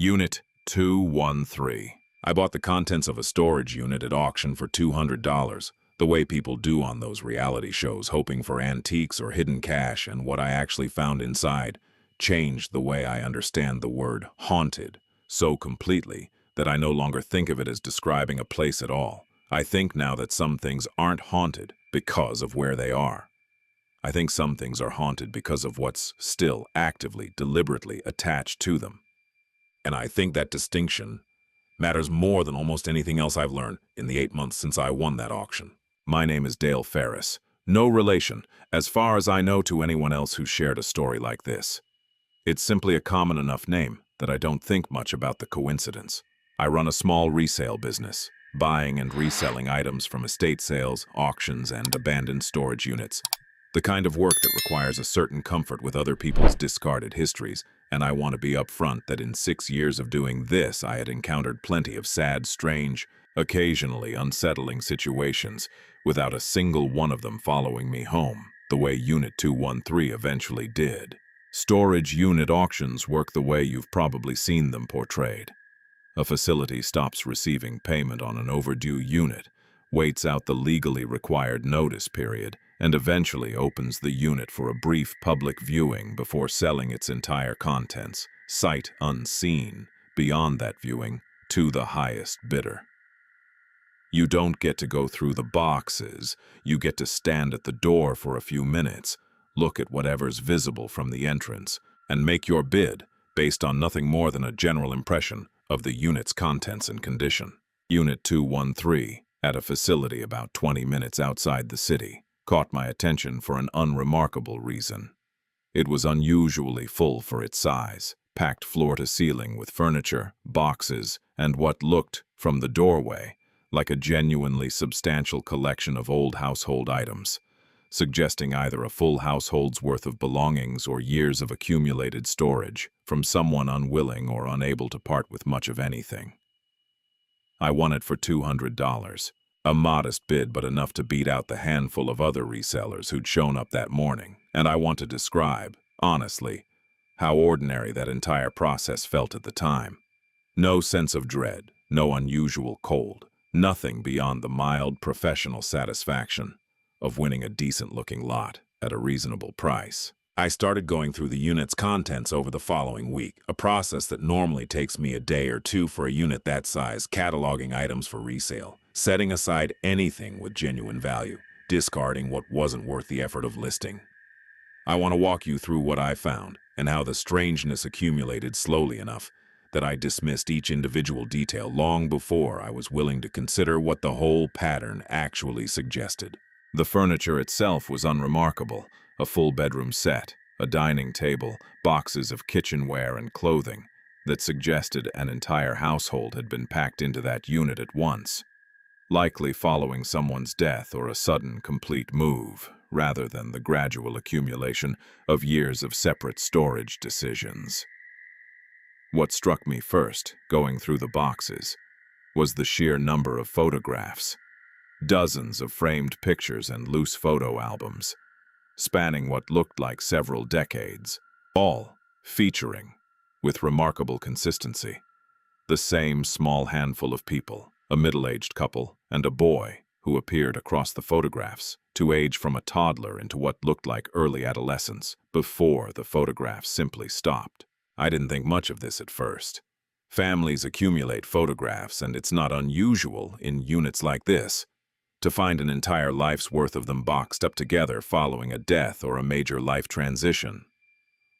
Unit 213. I bought the contents of a storage unit at auction for $200, the way people do on those reality shows, hoping for antiques or hidden cash, and what I actually found inside changed the way I understand the word haunted so completely that I no longer think of it as describing a place at all. I think now that some things aren't haunted because of where they are. I think some things are haunted because of what's still actively, deliberately attached to them. And I think that distinction matters more than almost anything else I've learned in the 8 months since I won that auction. My name is Dale Ferris. No relation, as far as I know, to anyone else who shared a story like this. It's simply a common enough name that I don't think much about the coincidence. I run a small resale business, buying and reselling items from estate sales, auctions, and abandoned storage units. The kind of work that requires a certain comfort with other people's discarded histories, and I want to be upfront that in 6 years of doing this, I had encountered plenty of sad, strange, occasionally unsettling situations, without a single one of them following me home, the way Unit 213 eventually did. Storage unit auctions work the way you've probably seen them portrayed. A facility stops receiving payment on an overdue unit, waits out the legally required notice period, and eventually opens the unit for a brief public viewing before selling its entire contents, sight unseen, beyond that viewing, to the highest bidder. You don't get to go through the boxes, you get to stand at the door for a few minutes, look at whatever's visible from the entrance, and make your bid based on nothing more than a general impression of the unit's contents and condition. Unit 213, at a facility about 20 minutes outside the city, caught my attention for an unremarkable reason. It was unusually full for its size, packed floor to ceiling with furniture, boxes, and what looked, from the doorway, like a genuinely substantial collection of old household items, suggesting either a full household's worth of belongings or years of accumulated storage from someone unwilling or unable to part with much of anything. I won it for $200. A modest bid, but enough to beat out the handful of other resellers who'd shown up that morning, and I want to describe, honestly, how ordinary that entire process felt at the time. No sense of dread, no unusual cold, nothing beyond the mild professional satisfaction of winning a decent-looking lot at a reasonable price. I started going through the unit's contents over the following week, a process that normally takes me a day or two for a unit that size, cataloging items for resale, setting aside anything with genuine value, discarding what wasn't worth the effort of listing. I want to walk you through what I found and how the strangeness accumulated slowly enough that I dismissed each individual detail long before I was willing to consider what the whole pattern actually suggested. The furniture itself was unremarkable. A full bedroom set, a dining table, boxes of kitchenware and clothing that suggested an entire household had been packed into that unit at once, likely following someone's death or a sudden, complete move, rather than the gradual accumulation of years of separate storage decisions. What struck me first, going through the boxes, was the sheer number of photographs. Dozens of framed pictures and loose photo albums, spanning what looked like several decades, all featuring, with remarkable consistency, the same small handful of people, a middle-aged couple and a boy who appeared across the photographs to age from a toddler into what looked like early adolescence before the photographs simply stopped. I didn't think much of this at first. Families accumulate photographs, and it's not unusual in units like this to find an entire life's worth of them boxed up together following a death or a major life transition.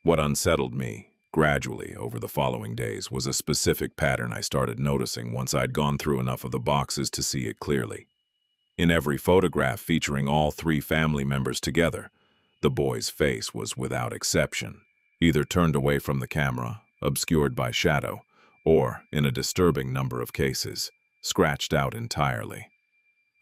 What unsettled me, gradually over the following days, was a specific pattern I started noticing once I'd gone through enough of the boxes to see it clearly. In every photograph featuring all 3 family members together, the boy's face was without exception, either turned away from the camera, obscured by shadow, or, in a disturbing number of cases, scratched out entirely.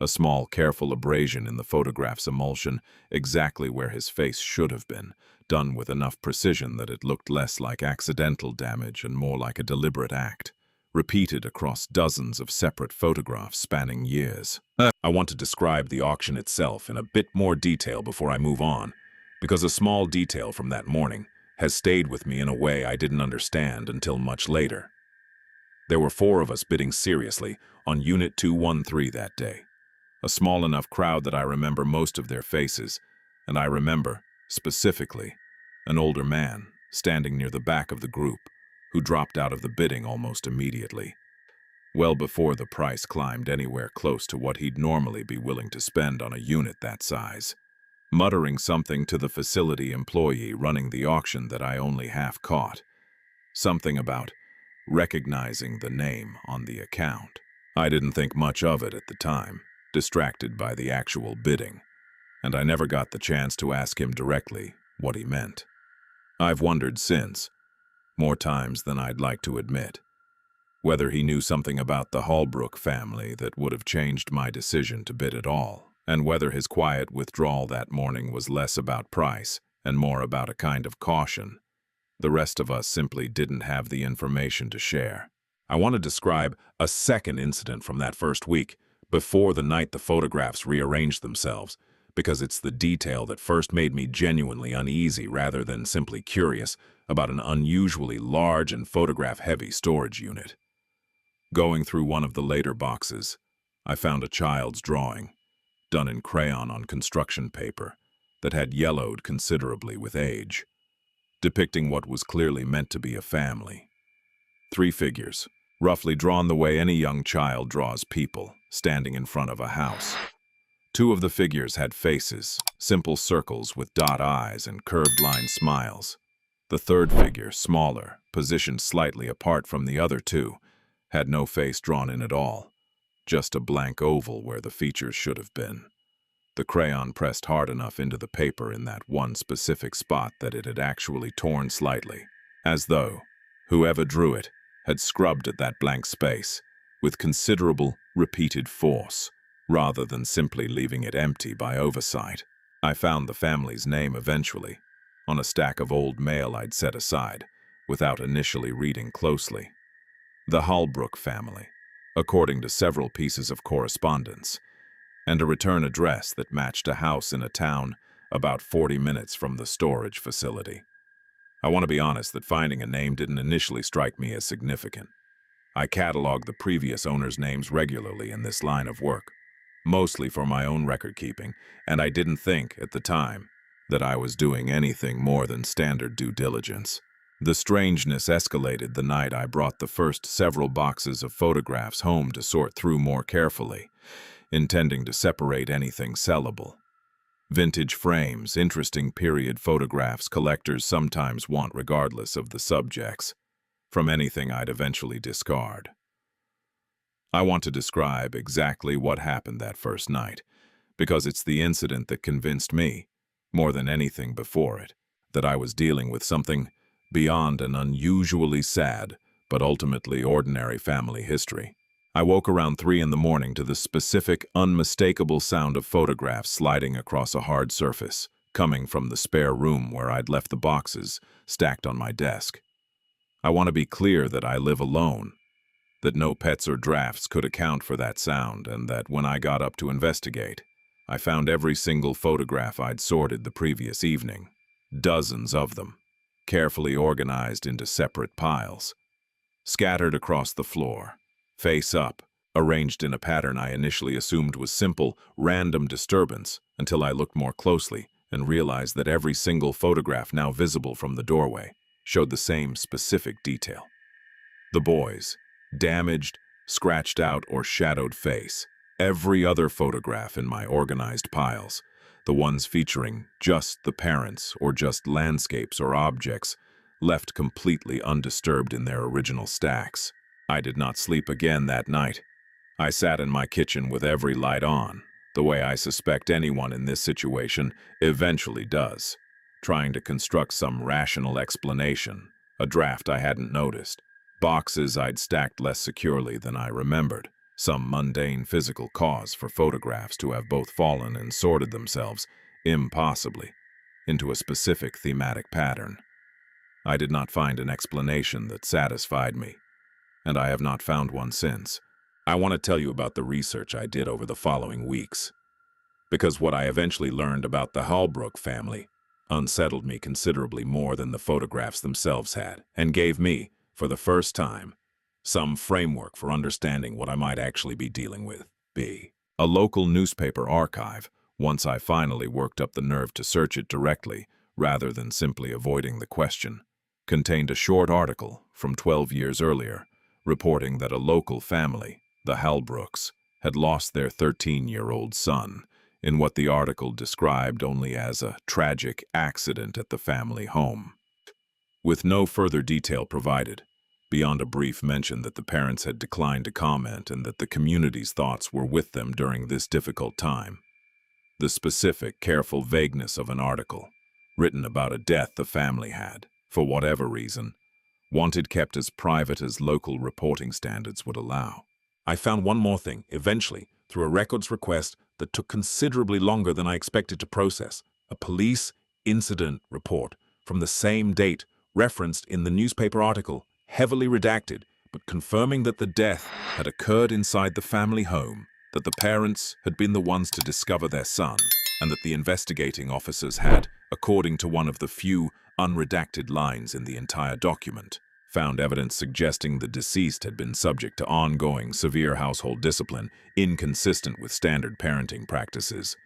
A small, careful abrasion in the photograph's emulsion, exactly where his face should have been, done with enough precision that it looked less like accidental damage and more like a deliberate act, repeated across dozens of separate photographs spanning years. I want to describe the auction itself in a bit more detail before I move on, because a small detail from that morning has stayed with me in a way I didn't understand until much later. There were 4 of us bidding seriously on Unit 213 that day. A small enough crowd that I remember most of their faces, and I remember, specifically, an older man standing near the back of the group who dropped out of the bidding almost immediately, well before the price climbed anywhere close to what he'd normally be willing to spend on a unit that size, muttering something to the facility employee running the auction that I only half caught. Something about recognizing the name on the account. I didn't think much of it at the time, distracted by the actual bidding, and I never got the chance to ask him directly what he meant. I've wondered since, more times than I'd like to admit, whether he knew something about the Holbrook family that would have changed my decision to bid at all, and whether his quiet withdrawal that morning was less about price and more about a kind of caution. The rest of us simply didn't have the information to share. I want to describe a second incident from that first week, before the night the photographs rearranged themselves, because it's the detail that first made me genuinely uneasy rather than simply curious about an unusually large and photograph-heavy storage unit. Going through one of the later boxes, I found a child's drawing, done in crayon on construction paper, that had yellowed considerably with age, depicting what was clearly meant to be a family. 3 figures, roughly drawn the way any young child draws people, standing in front of a house. 2 of the figures had faces, simple circles with dot eyes and curved line smiles. The third figure, smaller, positioned slightly apart from the other 2, had no face drawn in at all, just a blank oval where the features should have been. The crayon pressed hard enough into the paper in that one specific spot that it had actually torn slightly, as though whoever drew it had scrubbed at that blank space with considerable, repeated force, rather than simply leaving it empty by oversight. I found the family's name eventually, on a stack of old mail I'd set aside, without initially reading closely. The Holbrook family, according to several pieces of correspondence, and a return address that matched a house in a town about 40 minutes from the storage facility. I want to be honest that finding a name didn't initially strike me as significant. I cataloged the previous owners' names regularly in this line of work, mostly for my own record-keeping, and I didn't think, at the time, that I was doing anything more than standard due diligence. The strangeness escalated the night I brought the first several boxes of photographs home to sort through more carefully, intending to separate anything sellable. Vintage frames, interesting period photographs collectors sometimes want regardless of the subjects, from anything I'd eventually discard. I want to describe exactly what happened that first night, because it's the incident that convinced me, more than anything before it, that I was dealing with something beyond an unusually sad, but ultimately ordinary family history. I woke around 3 in the morning to the specific, unmistakable sound of photographs sliding across a hard surface, coming from the spare room where I'd left the boxes stacked on my desk. I want to be clear that I live alone, that no pets or drafts could account for that sound, and that when I got up to investigate, I found every single photograph I'd sorted the previous evening, dozens of them, carefully organized into separate piles, scattered across the floor, face up, arranged in a pattern I initially assumed was simple, random disturbance, until I looked more closely and realized that every single photograph now visible from the doorway showed the same specific detail. The boy's damaged, scratched out, or shadowed face. Every other photograph in my organized piles, the ones featuring just the parents or just landscapes or objects, left completely undisturbed in their original stacks. I did not sleep again that night. I sat in my kitchen with every light on, the way I suspect anyone in this situation eventually does, trying to construct some rational explanation, a draft I hadn't noticed, boxes I'd stacked less securely than I remembered, some mundane physical cause for photographs to have both fallen and sorted themselves, impossibly, into a specific thematic pattern. I did not find an explanation that satisfied me, and I have not found one since. I want to tell you about the research I did over the following weeks, because what I eventually learned about the Holbrook family unsettled me considerably more than the photographs themselves had, and gave me, for the first time, some framework for understanding what I might actually be dealing with. B. A local newspaper archive, once I finally worked up the nerve to search it directly, rather than simply avoiding the question, contained a short article from 12 years earlier, reporting that a local family, the Halbrooks, had lost their 13-year-old son in what the article described only as a tragic accident at the family home. With no further detail provided, beyond a brief mention that the parents had declined to comment and that the community's thoughts were with them during this difficult time. The specific, careful vagueness of an article, written about a death the family had, for whatever reason, wanted kept as private as local reporting standards would allow. I found one more thing, eventually, through a records request that took considerably longer than I expected to process. A police incident report from the same date referenced in the newspaper article, heavily redacted, but confirming that the death had occurred inside the family home, that the parents had been the ones to discover their son, and that the investigating officers had, according to one of the few unredacted lines in the entire document, found evidence suggesting the deceased had been subject to ongoing severe household discipline inconsistent with standard parenting practices.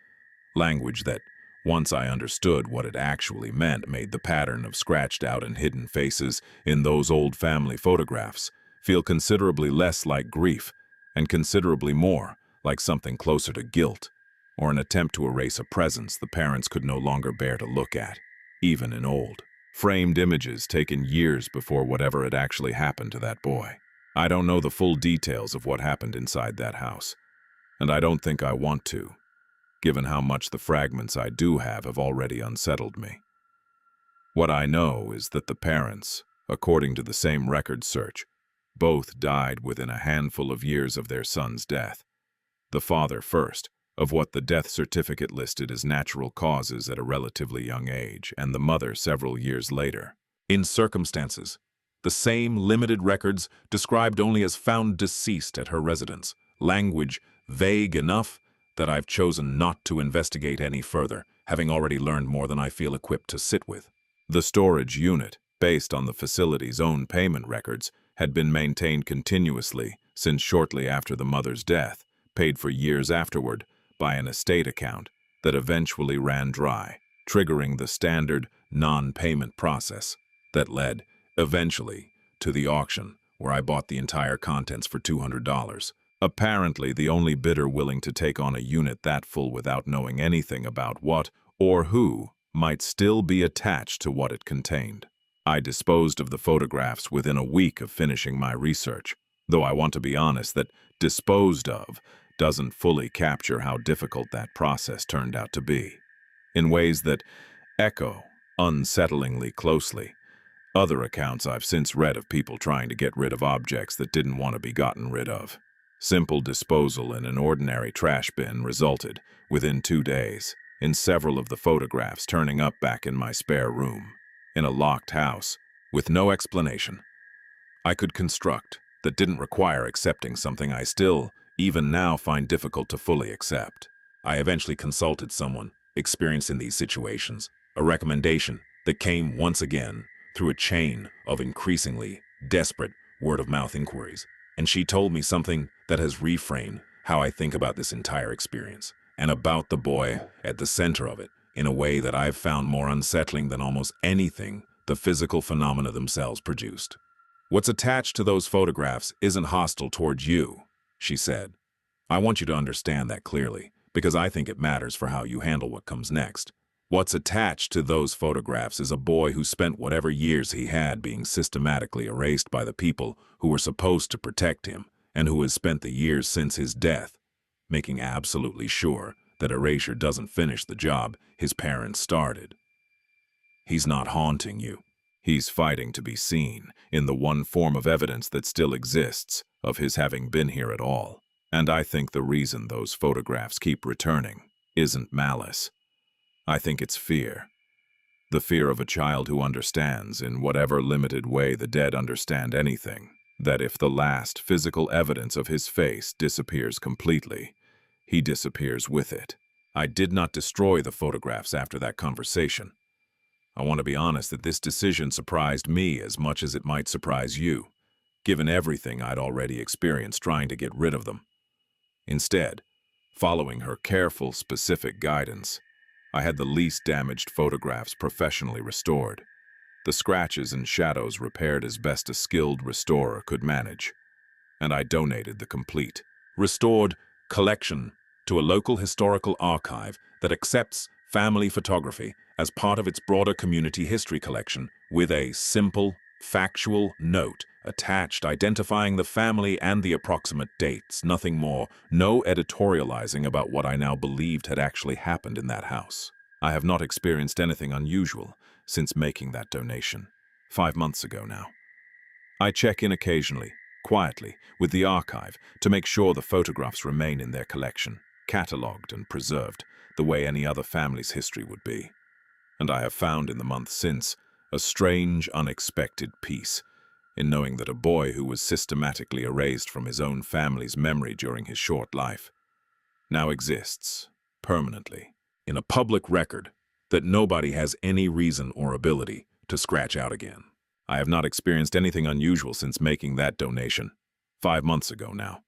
Language that, once I understood what it actually meant, made the pattern of scratched out and hidden faces in those old family photographs feel considerably less like grief and considerably more like something closer to guilt, or an attempt to erase a presence the parents could no longer bear to look at, even in old, framed images taken years before whatever had actually happened to that boy. I don't know the full details of what happened inside that house, and I don't think I want to, given how much the fragments I do have already unsettled me. What I know is that the parents, according to the same record search, both died within a handful of years of their son's death. The father first, of what the death certificate listed as natural causes at a relatively young age, and the mother several years later. In circumstances, the same limited records described only as found deceased at her residence, language vague enough that I've chosen not to investigate any further, having already learned more than I feel equipped to sit with. The storage unit, based on the facility's own payment records, had been maintained continuously since shortly after the mother's death, paid for years afterward by an estate account that eventually ran dry, triggering the standard non-payment process that led, eventually, to the auction, where I bought the entire contents for $200. Apparently the only bidder willing to take on a unit that full without knowing anything about what or who might still be attached to what it contained. I disposed of the photographs within a week of finishing my research, though I want to be honest that disposed of doesn't fully capture how difficult that process turned out to be, in ways that echo unsettlingly closely other accounts I've since read of people trying to get rid of objects that didn't want to be gotten rid of. Simple disposal in an ordinary trash bin resulted, within 2 days, in several of the photographs turning up back in my spare room, in a locked house, with no explanation I could construct that didn't require accepting something I still, even now, find difficult to fully accept. I eventually consulted someone experienced in these situations, a recommendation that came once again through a chain of increasingly desperate word-of-mouth inquiries, and she told me something that has reframed how I think about this entire experience, and about the boy at the center of it, in a way that I've found more unsettling than almost anything the physical phenomena themselves produced. What's attached to those photographs isn't hostile towards you, she said. I want you to understand that clearly, because I think it matters for how you handle what comes next. What's attached to those photographs is a boy who spent whatever years he had being systematically erased by the people who were supposed to protect him, and who has spent the years since his death making absolutely sure that erasure doesn't finish the job his parents started. He's not haunting you. He's fighting to be seen in the one form of evidence that still exists of his having been here at all. And I think the reason those photographs keep returning isn't malice. I think it's fear. The fear of a child who understands, in whatever limited way the dead understand anything, that if the last physical evidence of his face disappears completely, he disappears with it. I did not destroy the photographs after that conversation. I want to be honest that this decision surprised me as much as it might surprise you. given everything I'd already experienced trying to get rid of them. Instead, following her careful, specific guidance, I had the least damaged photographs professionally restored, the scratches and shadows repaired as best a skilled restorer could manage, and I donated the complete, restored collection to a local historical archive that accepts family photography as part of its broader community history collection, with a simple, factual note attached identifying the family and the approximate dates, nothing more, no editorializing about what I now believed had actually happened in that house. I have not experienced anything unusual since making that donation, 5 months ago now. I check in occasionally, quietly, with the archive to make sure the photographs remain in their collection, catalogued and preserved, the way any other family's history would be. And I have found in the months since a strange, unexpected peace in knowing that a boy who was systematically erased from his own family's memory during his short life now exists, permanently, in a public record that nobody has any reason or ability to scratch out again. I have not experienced anything unusual since making that donation, 5 months ago now.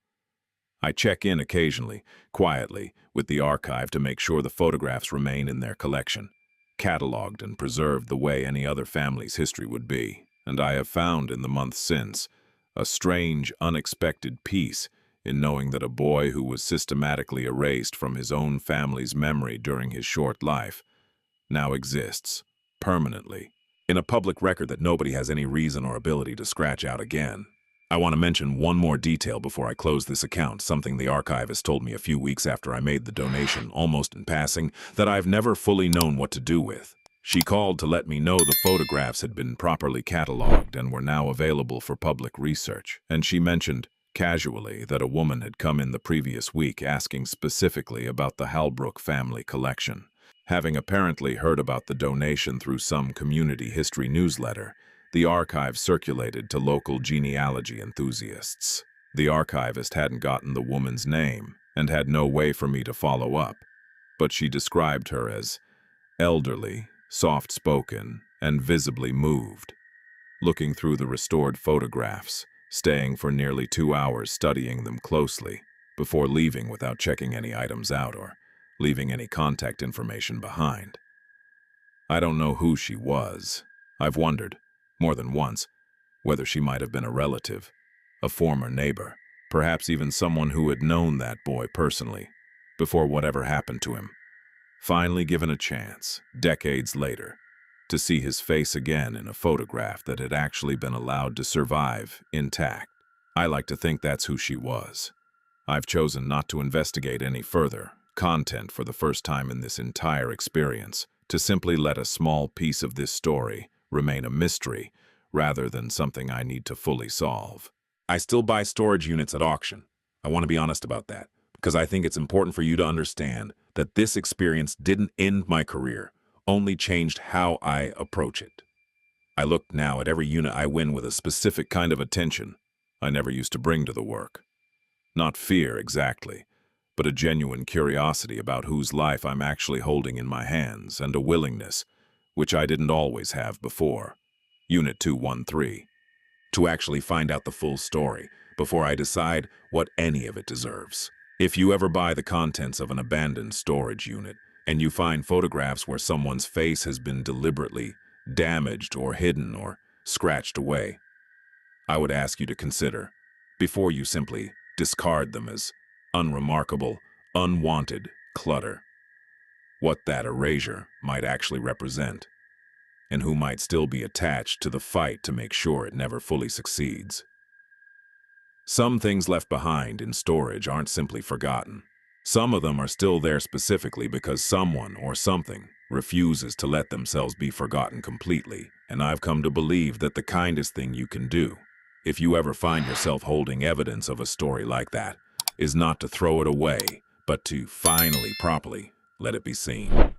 I check in occasionally, quietly, with the archive to make sure the photographs remain in their collection, catalogued and preserved the way any other family's history would be, and I have found in the months since a strange, unexpected peace in knowing that a boy who was systematically erased from his own family's memory during his short life now exists, permanently, in a public record that nobody has any reason or ability to scratch out again. I want to mention one more detail before I close this account, something the archivist told me a few weeks after I made the donation, almost in passing, that I've never fully known what to do with. She called to let me know the photographs had been properly cataloged and were now available for public research, and she mentioned, casually, that a woman had come in the previous week asking specifically about the Halbrook family collection. Having apparently heard about the donation through some community history newsletter, the archive circulated to local genealogy enthusiasts. The archivist hadn't gotten the woman's name and had no way for me to follow up, but she described her as elderly, soft-spoken, and visibly moved. Looking through the restored photographs, staying for nearly 2 hours studying them closely, before leaving without checking any items out or leaving any contact information behind. I don't know who she was. I've wondered, more than once, whether she might have been a relative, a former neighbor, perhaps even someone who had known that boy personally, before whatever happened to him. Finally given a chance, decades later, to see his face again in a photograph that had actually been allowed to survive intact. I like to think that's who she was. I've chosen not to investigate any further content for the first time in this entire experience, to simply let a small piece of this story remain a mystery rather than something I need to fully solve. I still buy storage units at auction. I want to be honest about that, because I think it's important for you to understand that this experience didn't end my career, only changed how I approach it. I look now at every unit I win with a specific kind of attention I never used to bring to the work. Not fear exactly, but a genuine curiosity about whose life I'm actually holding in my hands, and a willingness, which I didn't always have before, Unit 213, to actually find out the full story before I decide what any of it deserves. If you ever buy the contents of an abandoned storage unit and you find photographs where someone's face has been deliberately damaged or hidden or scratched away, I would ask you to consider, before you simply discard them as unremarkable, unwanted clutter, what that erasure might actually represent, and who might still be attached to the fight to make sure it never fully succeeds. Some things left behind in storage aren't simply forgotten. Some of them are still there specifically because someone or something refuses to let themselves be forgotten completely, and I've come to believe that the kindest thing you can do, if you ever find yourself holding evidence of a story like that, is not to throw it away, but to finally, properly let it be seen.